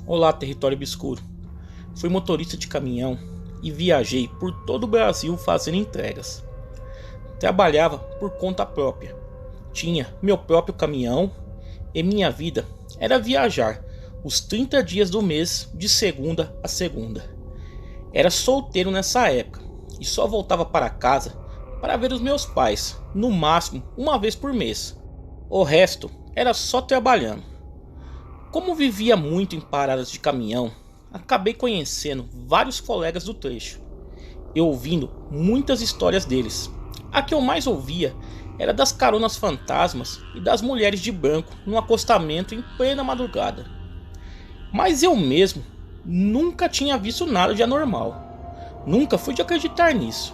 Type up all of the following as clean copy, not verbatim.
Olá, território obscuro. Fui motorista de caminhão e viajei por todo o Brasil fazendo entregas. Trabalhava por conta própria. Tinha meu próprio caminhão e minha vida era viajar os 30 dias do mês de segunda a segunda. Era solteiro nessa época e só voltava para casa para ver os meus pais, no máximo uma vez por mês. O resto era só trabalhando. Como vivia muito em paradas de caminhão, acabei conhecendo vários colegas do trecho e ouvindo muitas histórias deles. A que eu mais ouvia era das caronas fantasmas e das mulheres de branco no acostamento em plena madrugada. Mas eu mesmo nunca tinha visto nada de anormal. Nunca fui de acreditar nisso.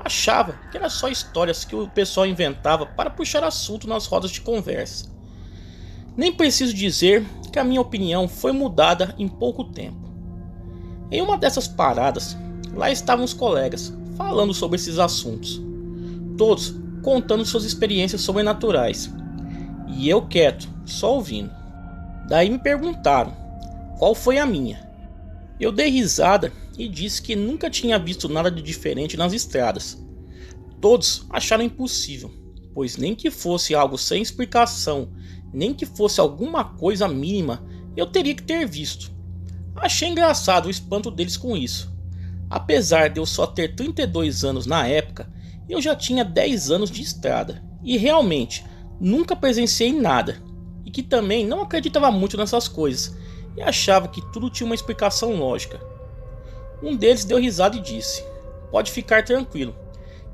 Achava que eram só histórias que o pessoal inventava para puxar assunto nas rodas de conversa. Nem preciso dizer que a minha opinião foi mudada em pouco tempo. Em uma dessas paradas, lá estavam os colegas falando sobre esses assuntos, todos contando suas experiências sobrenaturais, e eu quieto, só ouvindo. Daí me perguntaram qual foi a minha. Eu dei risada e disse que nunca tinha visto nada de diferente nas estradas. Todos acharam impossível, pois nem que fosse algo sem explicação, nem que fosse alguma coisa mínima, eu teria que ter visto. Achei engraçado o espanto deles com isso. Apesar de eu só ter 32 anos na época, eu já tinha 10 anos de estrada e realmente nunca presenciei nada, e que também não acreditava muito nessas coisas e achava que tudo tinha uma explicação lógica. Um deles deu risada e disse: "Pode ficar tranquilo,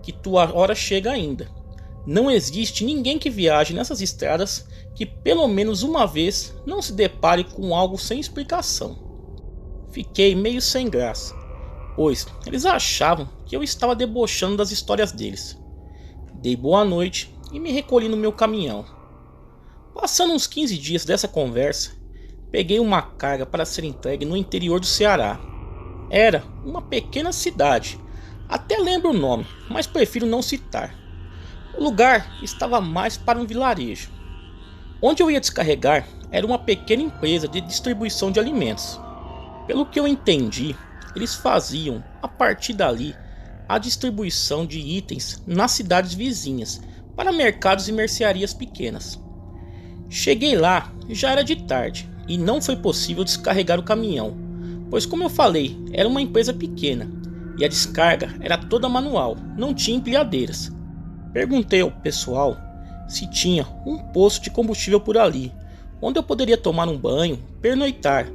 que tua hora chega ainda. Não existe ninguém que viaje nessas estradas que pelo menos uma vez não se depare com algo sem explicação." Fiquei meio sem graça, pois eles achavam que eu estava debochando das histórias deles. Dei boa noite e me recolhi no meu caminhão. Passando uns 15 dias dessa conversa, peguei uma carga para ser entregue no interior do Ceará. Era uma pequena cidade, até lembro o nome, mas prefiro não citar. O lugar estava mais para um vilarejo. Onde eu ia descarregar era uma pequena empresa de distribuição de alimentos. Pelo que eu entendi, eles faziam, a partir dali, a distribuição de itens nas cidades vizinhas para mercados e mercearias pequenas. Cheguei lá e já era de tarde e não foi possível descarregar o caminhão, pois, como eu falei, era uma empresa pequena e a descarga era toda manual, não tinha empilhadeiras. Perguntei ao pessoal se tinha um posto de combustível por ali, onde eu poderia tomar um banho, pernoitar,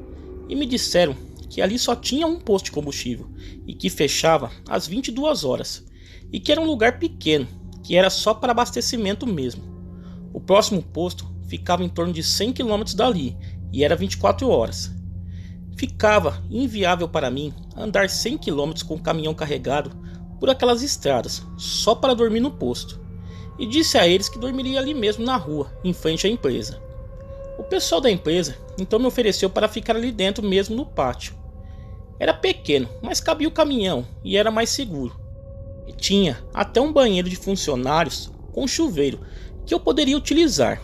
e me disseram que ali só tinha um posto de combustível e que fechava às 22 horas, e que era um lugar pequeno, que era só para abastecimento mesmo. O próximo posto ficava em torno de 100 km dali e era 24 horas. Ficava inviável para mim andar 100 km com o caminhão carregado por aquelas estradas, só para dormir no posto, e disse a eles que dormiria ali mesmo na rua, em frente à empresa. O pessoal da empresa então me ofereceu para ficar ali dentro mesmo no pátio. Era pequeno, mas cabia o caminhão e era mais seguro. E tinha até um banheiro de funcionários com chuveiro que eu poderia utilizar.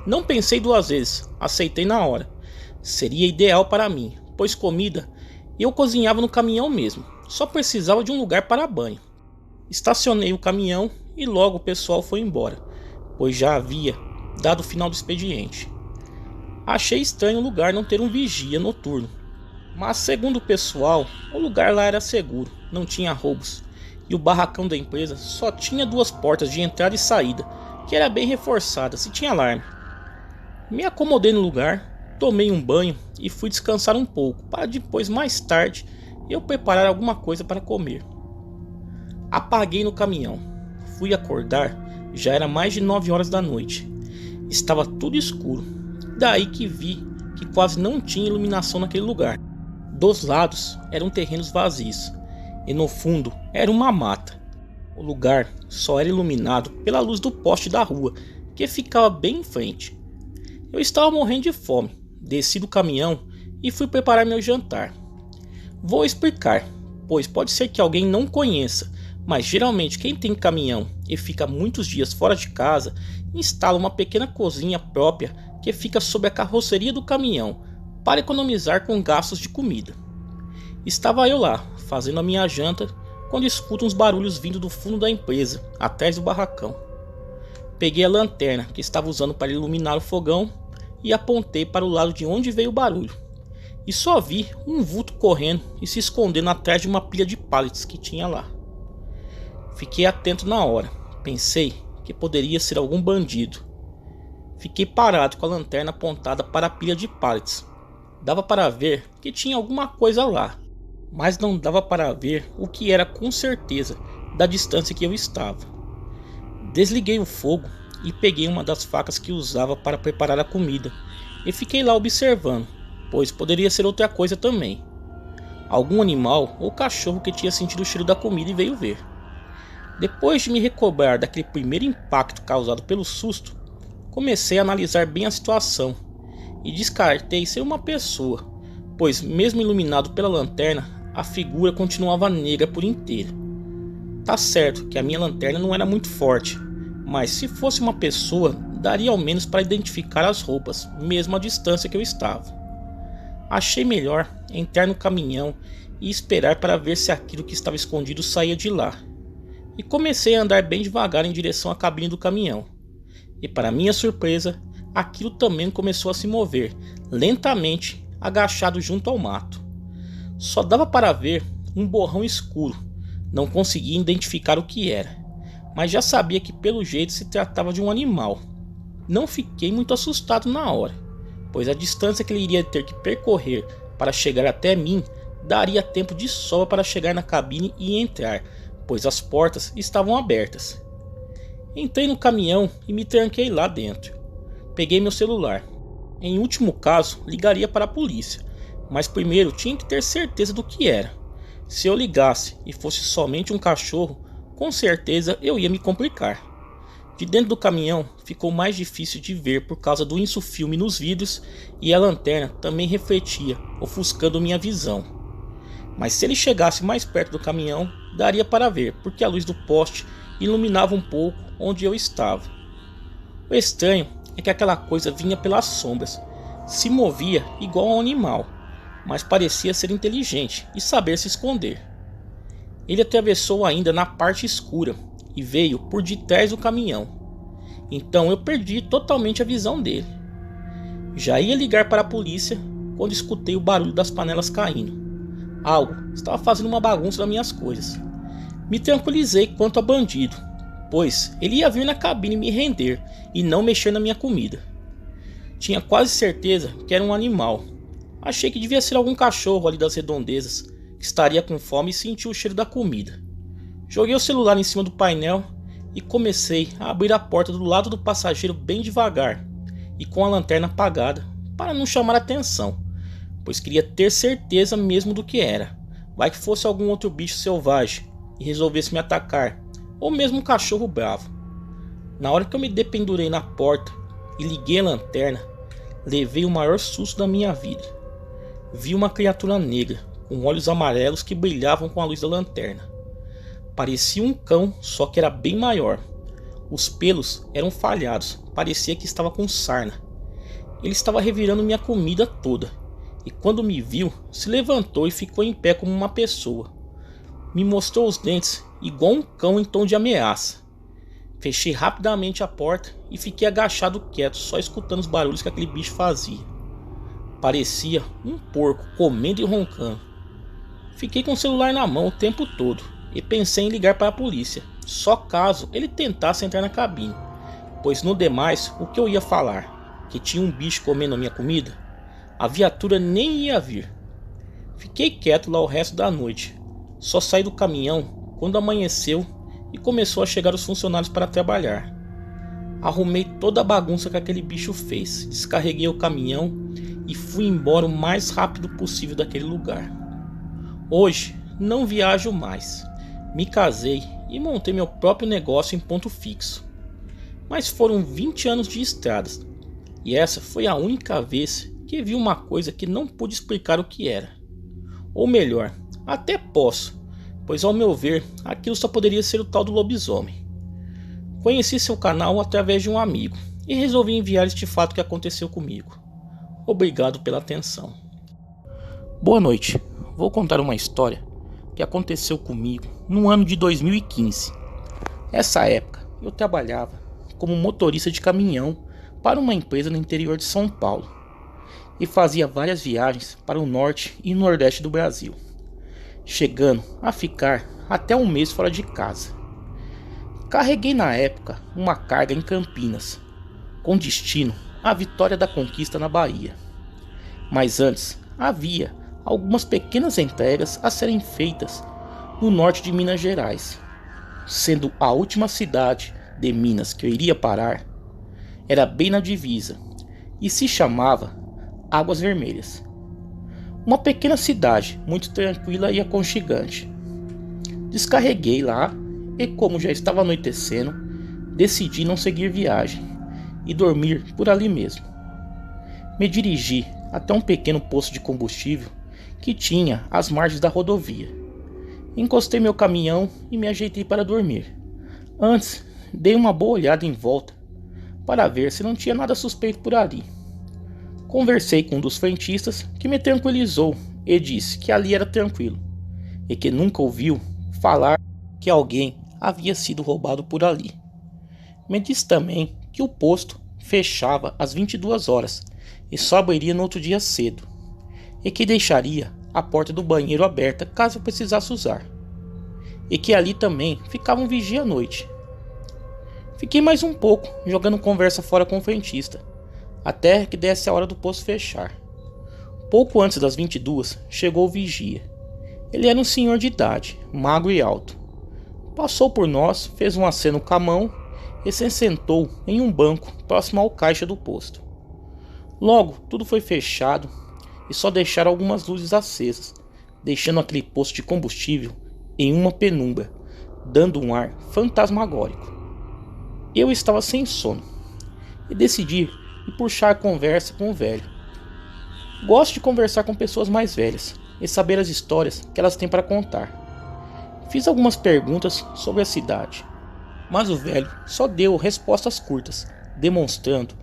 Não pensei duas vezes, aceitei na hora. Seria ideal para mim, pois comida eu cozinhava no caminhão mesmo, só precisava de um lugar para banho. Estacionei o caminhão e logo o pessoal foi embora, pois já havia dado o final do expediente. Achei estranho o lugar não ter um vigia noturno, mas segundo o pessoal, o lugar lá era seguro, não tinha roubos, e o barracão da empresa só tinha 2 portas de entrada e saída, que era bem reforçada se tinha alarme. Me acomodei no lugar, tomei um banho e fui descansar um pouco, para depois, mais tarde, eu preparar alguma coisa para comer. Apaguei no caminhão. Fui acordar, já era mais de 9 horas da noite. Estava tudo escuro. Daí que vi que quase não tinha iluminação naquele lugar. Dos lados eram terrenos vazios e no fundo era uma mata. O lugar só era iluminado pela luz do poste da rua, que ficava bem em frente. Eu estava morrendo de fome. Desci do caminhão e fui preparar meu jantar. Vou explicar. pois pode ser que alguém não conheça, mas geralmente quem tem caminhão e fica muitos dias fora de casa, instala uma pequena cozinha própria que fica sob a carroceria do caminhão, para economizar com gastos de comida. Estava eu lá, fazendo a minha janta, quando escuto uns barulhos vindo do fundo da empresa, atrás do barracão. Peguei a lanterna que estava usando para iluminar o fogão e apontei para o lado de onde veio o barulho. E só vi um vulto correndo e se escondendo atrás de uma pilha de pallets que tinha lá. Fiquei atento na hora, pensei que poderia ser algum bandido. Fiquei parado com a lanterna apontada para a pilha de pallets. Dava para ver que tinha alguma coisa lá, mas não dava para ver o que era com certeza da distância que eu estava. Desliguei o fogo e peguei uma das facas que usava para preparar a comida e fiquei lá observando, pois poderia ser outra coisa também. Algum animal ou cachorro que tinha sentido o cheiro da comida e veio ver. Depois de me recobrar daquele primeiro impacto causado pelo susto, comecei a analisar bem a situação e descartei ser uma pessoa, pois mesmo iluminado pela lanterna, a figura continuava negra por inteiro. Tá certo que a minha lanterna não era muito forte, mas se fosse uma pessoa, daria ao menos para identificar as roupas, mesmo à distância que eu estava. Achei melhor entrar no caminhão e esperar para ver se aquilo que estava escondido saía de lá. E comecei a andar bem devagar em direção à cabine do caminhão. E para minha surpresa, aquilo também começou a se mover, lentamente, agachado junto ao mato. Só dava para ver um borrão escuro, não conseguia identificar o que era, mas já sabia que pelo jeito se tratava de um animal. Não fiquei muito assustado na hora, pois a distância que ele iria ter que percorrer para chegar até mim daria tempo de sobra para chegar na cabine e entrar, pois as portas estavam abertas. Entrei no caminhão e me tranquei lá dentro. Peguei meu celular. Em último caso, ligaria para a polícia, mas primeiro tinha que ter certeza do que era. Se eu ligasse e fosse somente um cachorro, com certeza eu ia me complicar. De dentro do caminhão ficou mais difícil de ver por causa do insufilme nos vidros e a lanterna também refletia, ofuscando minha visão. Mas se ele chegasse mais perto do caminhão, daria para ver, porque a luz do poste iluminava um pouco onde eu estava. O estranho é que aquela coisa vinha pelas sombras, se movia igual a um animal, mas parecia ser inteligente e saber se esconder. Ele atravessou ainda na parte escura e veio por detrás do caminhão. Então eu perdi totalmente a visão dele. Já ia ligar para a polícia quando escutei o barulho das panelas caindo. Algo estava fazendo uma bagunça nas minhas coisas. Me tranquilizei quanto a bandido, pois ele ia vir na cabine me render e não mexer na minha comida. Tinha quase certeza que era um animal. Achei que devia ser algum cachorro ali das redondezas, que estaria com fome e sentiu o cheiro da comida. Joguei o celular em cima do painel e comecei a abrir a porta do lado do passageiro bem devagar e com a lanterna apagada para não chamar atenção, pois queria ter certeza mesmo do que era. Vai que fosse algum outro bicho selvagem e resolvesse me atacar, ou mesmo um cachorro bravo. Na hora que eu me dependurei na porta e liguei a lanterna, levei o maior susto da minha vida. Vi uma criatura negra com olhos amarelos que brilhavam com a luz da lanterna. Parecia um cão, só que era bem maior. Os pelos eram falhados, parecia que estava com sarna. Ele estava revirando minha comida toda, e quando me viu, se levantou e ficou em pé como uma pessoa. Me mostrou os dentes, igual um cão em tom de ameaça. Fechei rapidamente a porta e fiquei agachado quieto, só escutando os barulhos que aquele bicho fazia. Parecia um porco comendo e roncando. Fiquei com o celular na mão o tempo todo e pensei em ligar para a polícia, só caso ele tentasse entrar na cabine, pois no demais o que eu ia falar? Que tinha um bicho comendo a minha comida? A viatura nem ia vir. Fiquei quieto lá o resto da noite. Só saí do caminhão quando amanheceu e começou a chegar os funcionários para trabalhar. Arrumei toda a bagunça que aquele bicho fez, descarreguei o caminhão e fui embora o mais rápido possível daquele lugar. Hoje não viajo mais. Me casei e montei meu próprio negócio em ponto fixo. Mas foram 20 anos de estradas, e essa foi a única vez que vi uma coisa que não pude explicar o que era. Ou melhor, até posso, pois ao meu ver, aquilo só poderia ser o tal do lobisomem. Conheci seu canal através de um amigo e resolvi enviar este fato que aconteceu comigo. Obrigado pela atenção. Boa noite, vou contar uma história que aconteceu comigo no ano de 2015. Nessa época, eu trabalhava como motorista de caminhão para uma empresa no interior de São Paulo e fazia várias viagens para o norte e nordeste do Brasil, chegando a ficar até um mês fora de casa. Carreguei na época uma carga em Campinas, com destino à Vitória da Conquista na Bahia. Mas antes havia algumas pequenas entregas a serem feitas no norte de Minas Gerais, sendo a última cidade de Minas que eu iria parar era bem na divisa e se chamava Águas Vermelhas. Uma pequena cidade muito tranquila e aconchegante. Descarreguei lá e, como já estava anoitecendo, decidi não seguir viagem e dormir por ali mesmo. Me dirigi até um pequeno posto de combustível que tinha às margens da rodovia. Encostei meu caminhão e me ajeitei para dormir. Antes, dei uma boa olhada em volta para ver se não tinha nada suspeito por ali. Conversei com um dos frentistas que me tranquilizou e disse que ali era tranquilo e que nunca ouviu falar que alguém havia sido roubado por ali. Me disse também que o posto fechava às 22 horas e só abriria no outro dia cedo, e que deixaria a porta do banheiro aberta caso eu precisasse usar, e que ali também ficava um vigia à noite. Fiquei mais um pouco jogando conversa fora com o frentista, até que desse a hora do posto fechar. Pouco antes das 22 chegou o vigia. Ele era um senhor de idade, magro e alto. Passou por nós, fez um aceno com a mão e se sentou em um banco próximo ao caixa do posto. Logo, tudo foi fechado e só deixaram algumas luzes acesas, deixando aquele posto de combustível em uma penumbra, dando um ar fantasmagórico. Eu estava sem sono e decidi ir puxar a conversa com o velho. Gosto de conversar com pessoas mais velhas e saber as histórias que elas têm para contar. Fiz algumas perguntas sobre a cidade, mas o velho só deu respostas curtas, demonstrando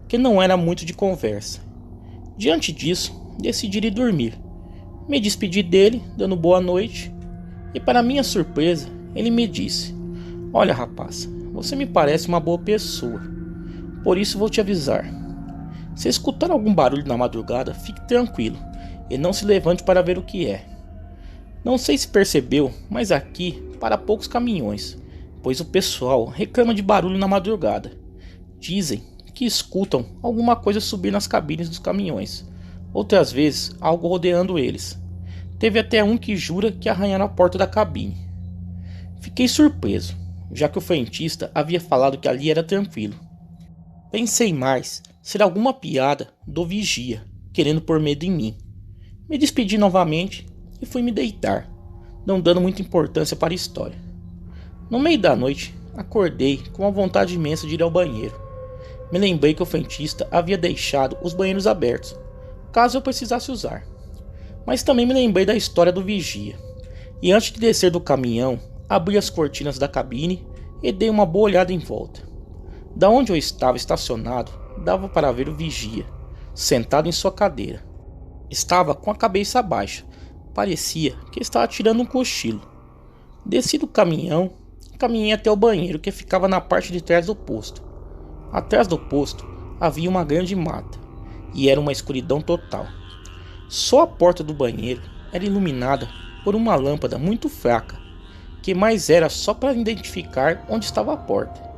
que não era muito de conversa. Diante disso, decidi ir dormir. Me despedi dele, dando boa noite, e para minha surpresa, ele me disse: "Olha, rapaz, você me parece uma boa pessoa, por isso vou te avisar. Se escutar algum barulho na madrugada, fique tranquilo e não se levante para ver o que é. Não sei se percebeu, mas aqui para poucos caminhões, pois o pessoal reclama de barulho na madrugada. Dizem que escutam alguma coisa subir nas cabines dos caminhões, outras vezes algo rodeando eles. Teve até um que jura que arranharam a porta da cabine." Fiquei surpreso, já que o frentista havia falado que ali era tranquilo. Pensei mais ser alguma piada do vigia, querendo pôr medo em mim. Me despedi novamente e fui me deitar, não dando muita importância para a história. No meio da noite, acordei com uma vontade imensa de ir ao banheiro. Me lembrei que o frentista havia deixado os banheiros abertos, caso eu precisasse usar. Mas também me lembrei da história do vigia. E antes de descer do caminhão, abri as cortinas da cabine e dei uma boa olhada em volta. Da onde eu estava estacionado, dava para ver o vigia, sentado em sua cadeira. Estava com a cabeça baixa, parecia que estava tirando um cochilo. Desci do caminhão e caminhei até o banheiro que ficava na parte de trás do posto. Atrás do posto havia uma grande mata e era uma escuridão total. Só a porta do banheiro era iluminada por uma lâmpada muito fraca, que mais era só para identificar onde estava a porta.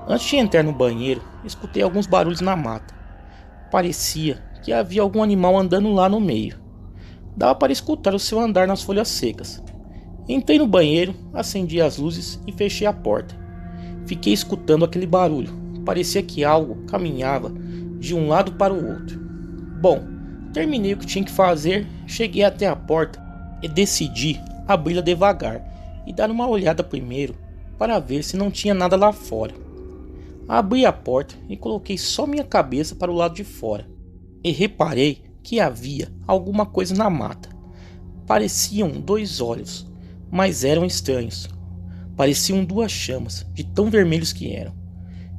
Antes de entrar no banheiro, escutei alguns barulhos na mata. Parecia que havia algum animal andando lá no meio. Dava para escutar o seu andar nas folhas secas. Entrei no banheiro, acendi as luzes e fechei a porta. Fiquei escutando aquele barulho. Parecia que algo caminhava de um lado para o outro. Bom, terminei o que tinha que fazer, cheguei até a porta e decidi abri-la devagar e dar uma olhada primeiro para ver se não tinha nada lá fora. Abri a porta e coloquei só minha cabeça para o lado de fora e reparei que havia alguma coisa na mata. Pareciam 2 olhos, mas eram estranhos. Pareciam duas chamas, de tão vermelhos que eram.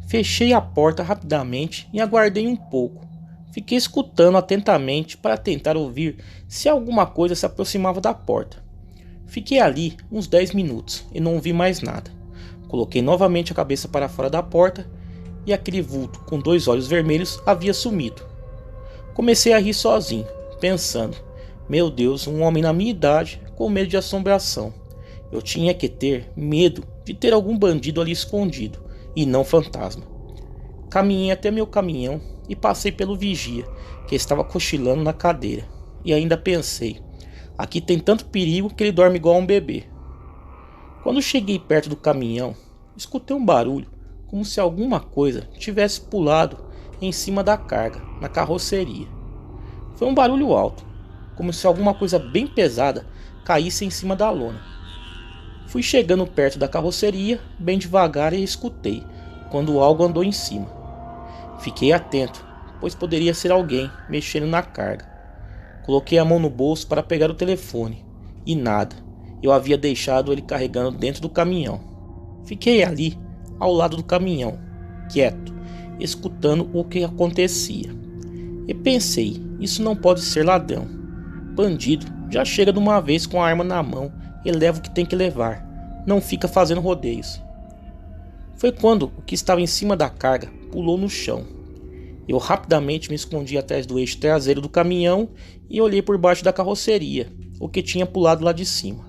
Fechei a porta rapidamente e aguardei um pouco. Fiquei escutando atentamente para tentar ouvir se alguma coisa se aproximava da porta. Fiquei ali uns 10 minutos e não ouvi mais nada. Coloquei novamente a cabeça para fora da porta e aquele vulto com 2 olhos vermelhos havia sumido. Comecei a rir sozinho, pensando: meu Deus, um homem na minha idade com medo de assombração. Eu tinha que ter medo de ter algum bandido ali escondido e não fantasma. Caminhei até meu caminhão e passei pelo vigia, que estava cochilando na cadeira, e ainda pensei: aqui tem tanto perigo que ele dorme igual um bebê. Quando cheguei perto do caminhão, escutei um barulho, como se alguma coisa tivesse pulado em cima da carga, na carroceria. Foi um barulho alto, como se alguma coisa bem pesada caísse em cima da lona. Fui chegando perto da carroceria, bem devagar, e escutei quando algo andou em cima. Fiquei atento, pois poderia ser alguém mexendo na carga. Coloquei a mão no bolso para pegar o telefone, e nada. Eu havia deixado ele carregando dentro do caminhão. Fiquei ali, ao lado do caminhão, quieto, escutando o que acontecia. E pensei: isso não pode ser ladrão. Bandido já chega de uma vez com a arma na mão e leva o que tem que levar. Não fica fazendo rodeios. Foi quando o que estava em cima da carga pulou no chão. Eu rapidamente me escondi atrás do eixo traseiro do caminhão e olhei por baixo da carroceria, o que tinha pulado lá de cima.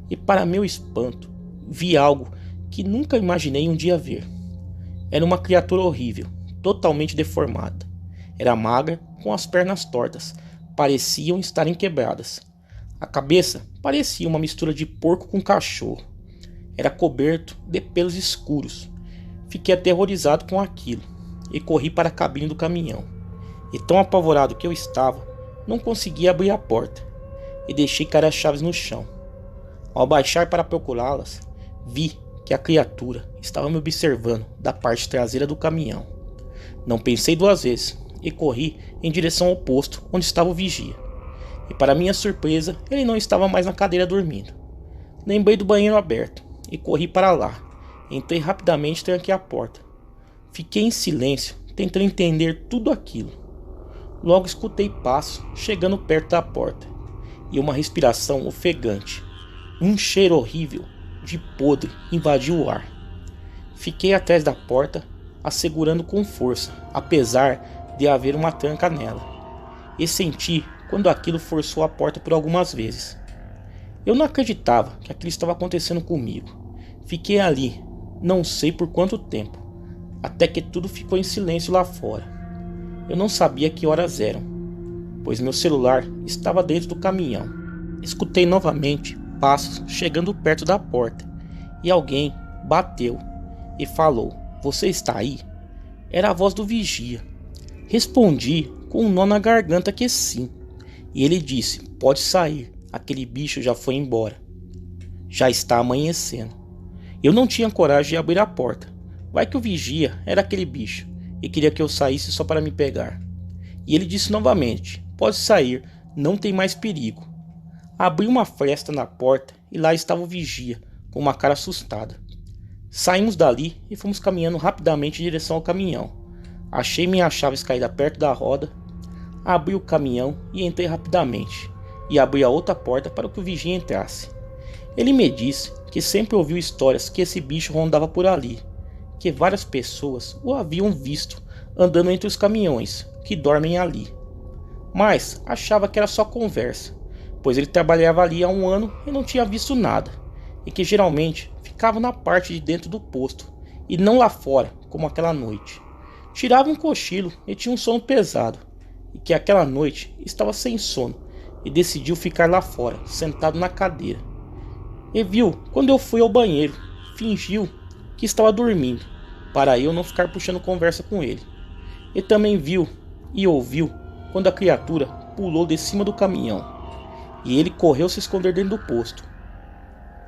E para meu espanto, vi algo que nunca imaginei um dia ver. Era uma criatura horrível, totalmente deformada. Era magra, com as pernas tortas, pareciam estarem quebradas. A cabeça parecia uma mistura de porco com cachorro. Era coberto de pelos escuros. Fiquei aterrorizado com aquilo e corri para a cabine do caminhão. E tão apavorado que eu estava, não conseguia abrir a porta e deixei cair as chaves no chão. Ao abaixar para procurá-las, vi que a criatura estava me observando da parte traseira do caminhão. Não pensei 2 vezes e corri em direção ao posto onde estava o vigia. E para minha surpresa, ele não estava mais na cadeira dormindo. Lembrei do banheiro aberto e corri para lá. Entrei rapidamente e tranquei a porta. Fiquei em silêncio, tentando entender tudo aquilo. Logo escutei passos chegando perto da porta e uma respiração ofegante. Um cheiro horrível de podre invadiu o ar. Fiquei atrás da porta, a segurando com força, apesar de haver uma tranca nela. E senti quando aquilo forçou a porta por algumas vezes. Eu não acreditava que aquilo estava acontecendo comigo. Fiquei ali, não sei por quanto tempo, até que tudo ficou em silêncio lá fora. Eu não sabia que horas eram, pois meu celular estava dentro do caminhão. Escutei novamente passos chegando perto da porta e alguém bateu e falou: "Você está aí?" Era a voz do vigia. Respondi com um nó na garganta que sim, e ele disse: "Pode sair, aquele bicho já foi embora. Já está amanhecendo." Eu não tinha coragem de abrir a porta. Vai que o vigia era aquele bicho e queria que eu saísse só para me pegar. E ele disse novamente: "Pode sair, não tem mais perigo." Abri uma fresta na porta e lá estava o vigia, com uma cara assustada. Saímos dali e fomos caminhando rapidamente em direção ao caminhão. Achei minhas chaves caídas perto da roda, abri o caminhão e entrei rapidamente, e abri a outra porta para que o vigia entrasse. Ele me disse que sempre ouviu histórias que esse bicho rondava por ali, que várias pessoas o haviam visto andando entre os caminhões que dormem ali. Mas achava que era só conversa, pois ele trabalhava ali há 1 ano e não tinha visto nada, e que geralmente ficava na parte de dentro do posto, e não lá fora, como aquela noite. Tirava um cochilo e tinha um sono pesado, e que aquela noite estava sem sono, e decidiu ficar lá fora, sentado na cadeira. E viu quando eu fui ao banheiro, fingiu que estava dormindo, para eu não ficar puxando conversa com ele. E também viu e ouviu quando a criatura pulou de cima do caminhão, e ele correu se esconder dentro do posto.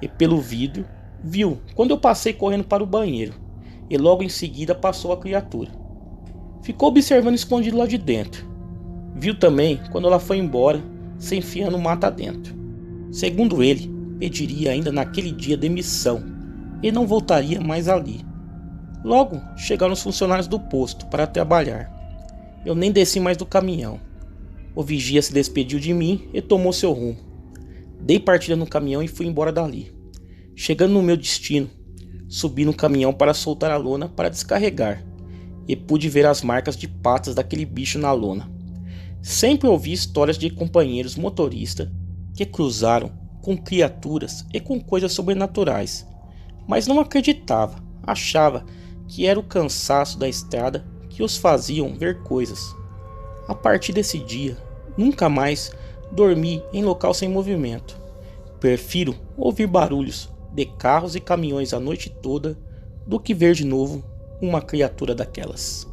E pelo vidro, viu quando eu passei correndo para o banheiro, e logo em seguida passou a criatura. Ficou observando escondido lá de dentro. Viu também quando ela foi embora, se enfiando mata dentro. Segundo ele, pediria ainda naquele dia demissão e não voltaria mais ali. Logo chegaram os funcionários do posto para trabalhar. Eu nem desci mais do caminhão. O vigia se despediu de mim e tomou seu rumo. Dei partida no caminhão e fui embora dali. Chegando no meu destino, subi no caminhão para soltar a lona para descarregar e pude ver as marcas de patas daquele bicho na lona. Sempre ouvi histórias de companheiros motoristas que cruzaram com criaturas e com coisas sobrenaturais, mas não acreditava, achava que era o cansaço da estrada que os faziam ver coisas. A partir desse dia, nunca mais dormi em local sem movimento. Prefiro ouvir barulhos de carros e caminhões a noite toda do que ver de novo uma criatura daquelas.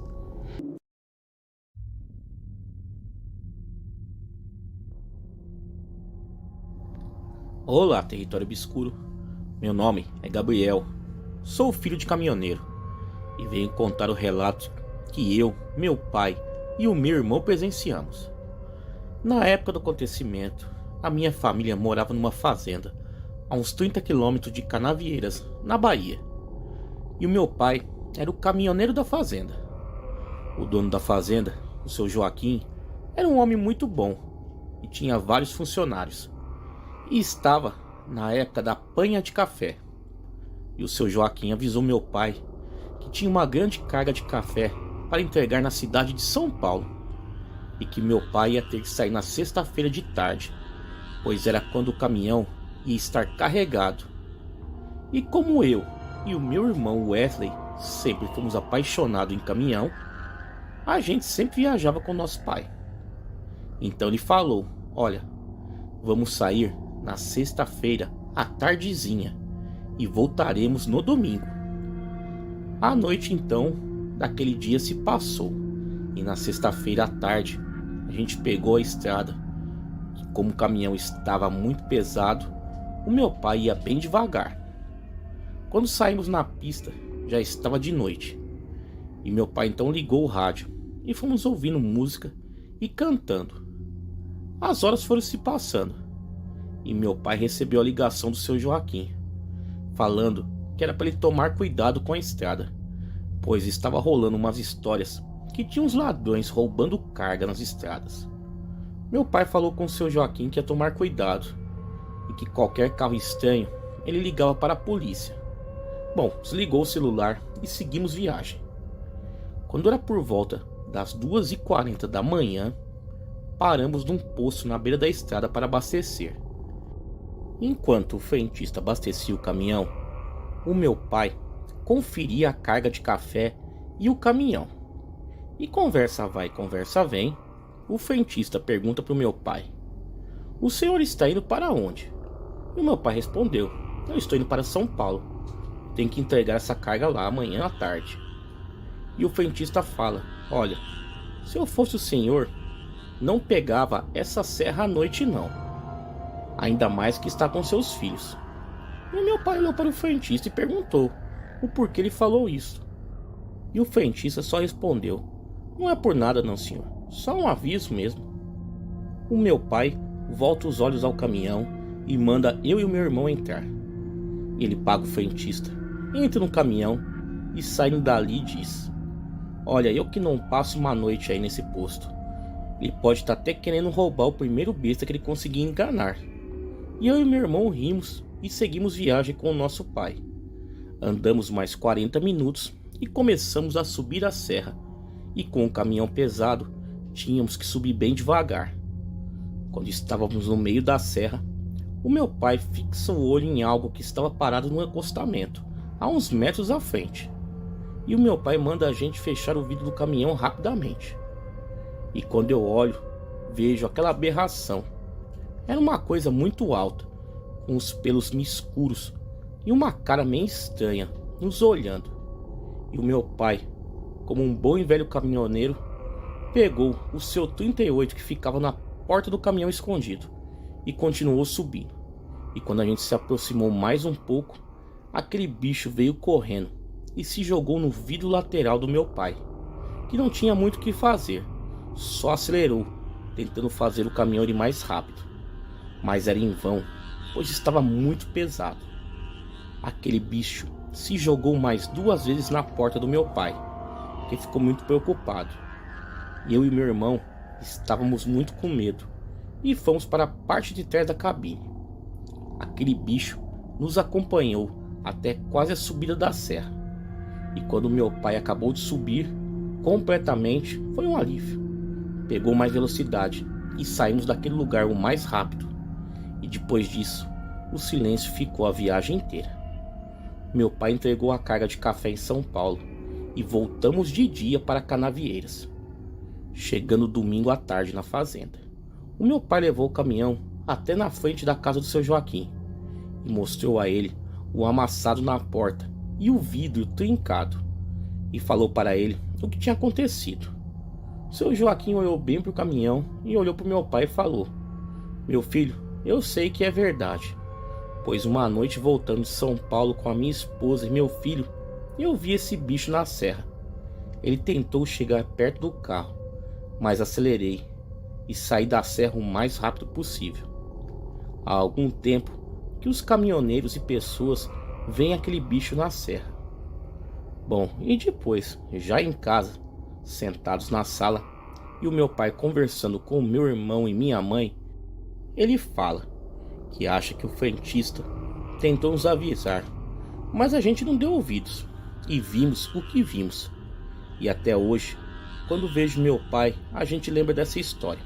Olá, território obscuro. Meu nome é Gabriel. Sou filho de caminhoneiro e venho contar o relato que eu, meu pai e o meu irmão presenciamos. Na época do acontecimento, a minha família morava numa fazenda a uns 30 quilômetros de Canavieiras, na Bahia. E o meu pai era o caminhoneiro da fazenda. O dono da fazenda, o seu Joaquim, era um homem muito bom e tinha vários funcionários. E estava na época da panha de café. E o seu Joaquim avisou meu pai que tinha uma grande carga de café para entregar na cidade de São Paulo e que meu pai ia ter que sair na sexta-feira de tarde, pois era quando o caminhão ia estar carregado. E como eu e o meu irmão Wesley sempre fomos apaixonados em caminhão, a gente sempre viajava com nosso pai. Então ele falou: olha, vamos sair na sexta-feira à tardezinha e voltaremos no domingo. A noite então daquele dia se passou e na sexta-feira à tarde a gente pegou a estrada. E como o caminhão estava muito pesado, o meu pai ia bem devagar. Quando saímos na pista já estava de noite e meu pai então ligou o rádio e fomos ouvindo música e cantando. As horas foram se passando e meu pai recebeu a ligação do seu Joaquim, falando que era para ele tomar cuidado com a estrada, pois estava rolando umas histórias que tinha uns ladrões roubando carga nas estradas. Meu pai falou com o seu Joaquim que ia tomar cuidado e que qualquer carro estranho ele ligava para a polícia. Bom, desligou o celular e seguimos viagem. Quando era por volta das 2h40 da manhã, paramos num posto na beira da estrada para abastecer. Enquanto o frentista abastecia o caminhão, o meu pai conferia a carga de café e o caminhão. E conversa vai, conversa vem, o frentista pergunta para o meu pai: o senhor está indo para onde? E o meu pai respondeu: eu estou indo para São Paulo, tenho que entregar essa carga lá amanhã à tarde. E o frentista fala: olha, se eu fosse o senhor, não pegava essa serra à noite não, ainda mais que está com seus filhos. E meu pai olhou para o frentista e perguntou o porquê ele falou isso. E o frentista só respondeu: não é por nada não, senhor, só um aviso mesmo. O meu pai volta os olhos ao caminhão e manda eu e o meu irmão entrar. Ele paga o frentista, entra no caminhão e saindo dali diz: olha, eu que não passo uma noite aí nesse posto. Ele pode estar até querendo roubar o primeiro besta que ele conseguir enganar. E eu e meu irmão rimos e seguimos viagem com o nosso pai. Andamos mais 40 minutos e começamos a subir a serra. E com o caminhão pesado, tínhamos que subir bem devagar. Quando estávamos no meio da serra, o meu pai fixa o olho em algo que estava parado no acostamento, a uns metros à frente. E o meu pai manda a gente fechar o vidro do caminhão rapidamente. E quando eu olho, vejo aquela aberração. Era uma coisa muito alta, com os pelos meio escuros e uma cara meio estranha, nos olhando. E o meu pai, como um bom e velho caminhoneiro, pegou o seu 38 que ficava na porta do caminhão escondido e continuou subindo. E quando a gente se aproximou mais um pouco, aquele bicho veio correndo e se jogou no vidro lateral do meu pai, que não tinha muito o que fazer, só acelerou, tentando fazer o caminhão ir mais rápido. Mas era em vão, pois estava muito pesado. Aquele bicho se jogou mais 2 vezes na porta do meu pai, que ficou muito preocupado. Eu e meu irmão estávamos muito com medo e fomos para a parte de trás da cabine. Aquele bicho nos acompanhou até quase a subida da serra, e quando meu pai acabou de subir completamente, foi um alívio. Pegou mais velocidade e saímos daquele lugar o mais rápido, e depois disso o silêncio ficou a viagem inteira. Meu pai entregou a carga de café em São Paulo e voltamos de dia para Canavieiras, chegando domingo à tarde na fazenda. O meu pai levou o caminhão até na frente da casa do seu Joaquim e mostrou a ele o amassado na porta e o vidro trincado, e falou para ele o que tinha acontecido. Seu Joaquim olhou bem para o caminhão e olhou para o meu pai e falou: "Meu filho, eu sei que é verdade, pois uma noite voltando de São Paulo com a minha esposa e meu filho, eu vi esse bicho na serra. Ele tentou chegar perto do carro, mas acelerei e saí da serra o mais rápido possível. Há algum tempo que os caminhoneiros e pessoas veem aquele bicho na serra." Bom, e depois, já em casa, sentados na sala, e o meu pai conversando com o meu irmão e minha mãe, ele fala que acha que o frentista tentou nos avisar, mas a gente não deu ouvidos e vimos o que vimos. E até hoje, quando vejo meu pai, a gente lembra dessa história.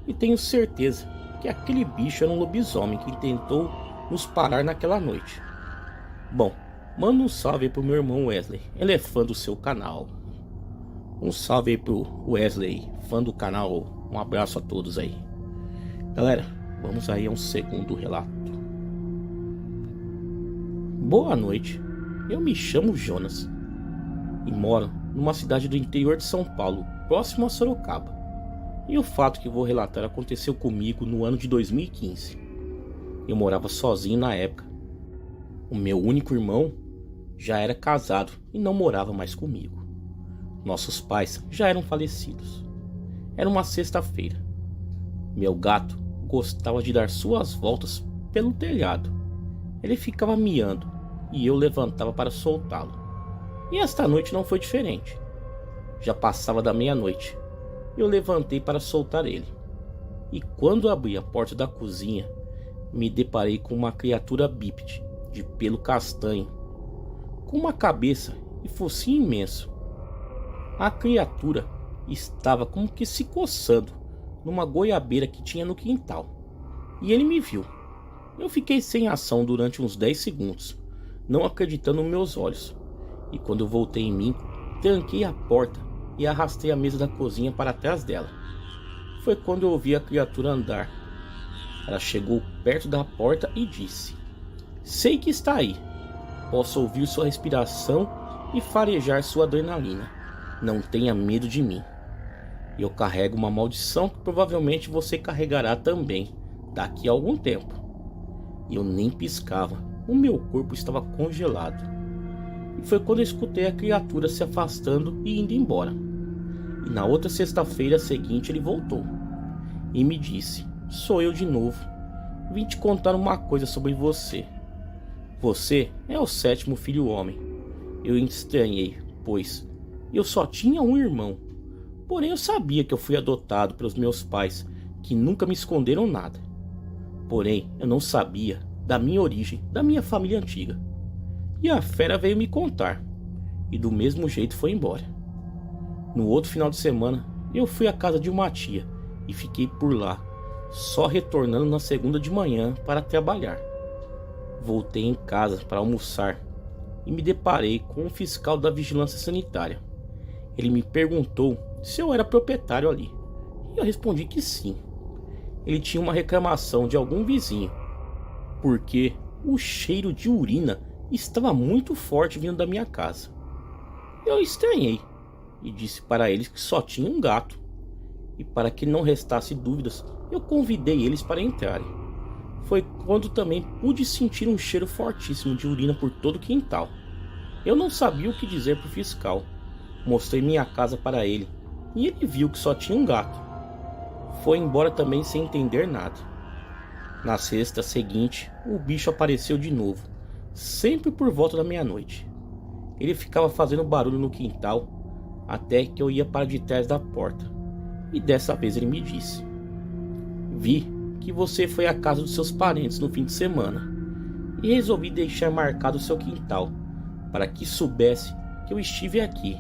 E tenho certeza que aquele bicho era um lobisomem que tentou nos parar naquela noite. Bom, manda um salve aí pro meu irmão Wesley, ele é fã do seu canal. Um salve aí pro Wesley, fã do canal. Um abraço a todos aí. Galera, vamos aí a um segundo relato. Boa noite, eu me chamo Jonas e moro numa cidade do interior de São Paulo, próximo a Sorocaba. E o fato que vou relatar aconteceu comigo no ano de 2015. Eu morava sozinho na época. O meu único irmão já era casado e não morava mais comigo. Nossos pais já eram falecidos. Era uma sexta-feira. Meu gato gostava de dar suas voltas pelo telhado. Ele ficava miando e eu levantava para soltá-lo. E esta noite não foi diferente. Já passava da meia-noite. Eu levantei para soltar ele. E quando abri a porta da cozinha, me deparei com uma criatura bípede, de pelo castanho, com uma cabeça e focinho imenso. A criatura estava como que se coçando numa goiabeira que tinha no quintal. E ele me viu. Eu fiquei sem ação durante uns 10 segundos, não acreditando nos meus olhos. E quando eu voltei em mim, tranquei a porta e arrastei a mesa da cozinha para trás dela. Foi quando eu ouvi a criatura andar. Ela chegou perto da porta e disse: "Sei que está aí. Posso ouvir sua respiração e farejar sua adrenalina. Não tenha medo de mim. Eu carrego uma maldição que provavelmente você carregará também daqui a algum tempo." E eu nem piscava. O meu corpo estava congelado. E foi quando eu escutei a criatura se afastando e indo embora. E na outra sexta-feira seguinte ele voltou e me disse: "Sou eu de novo. Vim te contar uma coisa sobre você. Você é o 7º filho homem." Eu estranhei, pois eu só tinha um irmão. Porém eu sabia que eu fui adotado pelos meus pais, que nunca me esconderam nada. Porém eu não sabia da minha origem, da minha família antiga. E a fera veio me contar, e do mesmo jeito foi embora. No outro final de semana, eu fui à casa de uma tia e fiquei por lá, só retornando na segunda de manhã para trabalhar. Voltei em casa para almoçar e me deparei com um fiscal da vigilância sanitária. Ele me perguntou se eu era proprietário ali, e eu respondi que sim. Ele tinha uma reclamação de algum vizinho, porque o cheiro de urina estava muito forte vindo da minha casa. Eu estranhei e disse para eles que só tinha um gato. E para que não restasse dúvidas, eu convidei eles para entrarem. Foi quando também pude sentir um cheiro fortíssimo de urina por todo o quintal. Eu não sabia o que dizer para o fiscal. Mostrei minha casa para ele e ele viu que só tinha um gato. Foi embora também sem entender nada. Na sexta seguinte, o bicho apareceu de novo, sempre por volta da meia-noite. Ele ficava fazendo barulho no quintal até que eu ia para de trás da porta. E dessa vez ele me disse: "Vi que você foi à casa dos seus parentes no fim de semana e resolvi deixar marcado o seu quintal para que soubesse que eu estive aqui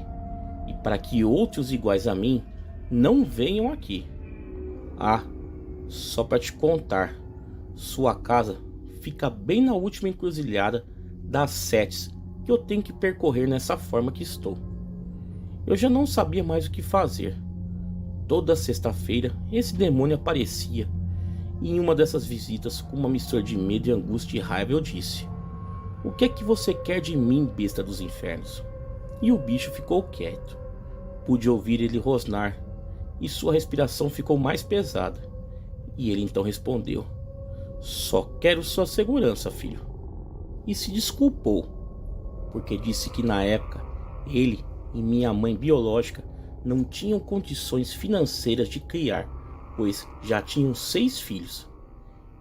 e para que outros iguais a mim não venham aqui. Ah, só para te contar, sua casa fica bem na última encruzilhada das 7 que eu tenho que percorrer nessa forma que estou." Eu já não sabia mais o que fazer. Toda sexta-feira esse demônio aparecia, e em uma dessas visitas, com uma mistura de medo e angústia e raiva, eu disse: "O que é que você quer de mim, besta dos infernos?" E o bicho ficou quieto. Pude ouvir ele rosnar, e sua respiração ficou mais pesada. E ele então respondeu: "Só quero sua segurança, filho." E se desculpou, porque disse que na época ele e minha mãe biológica não tinham condições financeiras de criar, pois já tinham 6 filhos.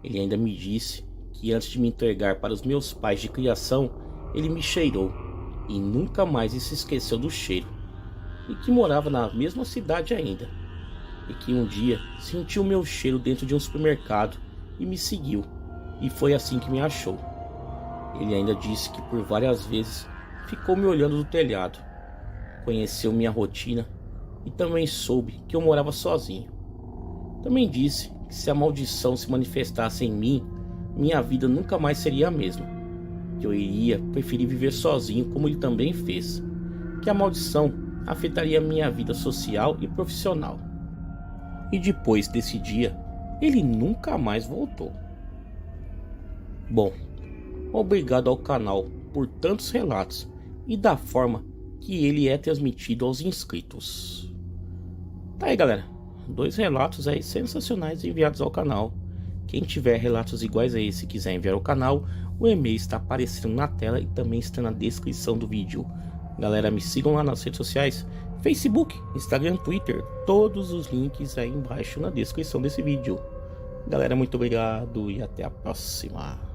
Ele ainda me disse que antes de me entregar para os meus pais de criação, ele me cheirou e nunca mais se esqueceu do cheiro, e que morava na mesma cidade ainda, e que um dia sentiu meu cheiro dentro de um supermercado e me seguiu, e foi assim que me achou. Ele ainda disse que por várias vezes ficou me olhando do telhado, conheceu minha rotina e também soube que eu morava sozinho. Também disse que se a maldição se manifestasse em mim, minha vida nunca mais seria a mesma, que eu iria preferir viver sozinho como ele também fez, que a maldição afetaria minha vida social e profissional. E depois desse dia, ele nunca mais voltou. Bom, obrigado ao canal por tantos relatos e da forma que ele é transmitido aos inscritos. Tá aí, galera, 2 relatos aí sensacionais enviados ao canal. Quem tiver relatos iguais a esse e quiser enviar ao canal, o e-mail está aparecendo na tela e também está na descrição do vídeo. Galera, me sigam lá nas redes sociais, Facebook, Instagram, Twitter, todos os links aí embaixo na descrição desse vídeo. Galera, muito obrigado e até a próxima.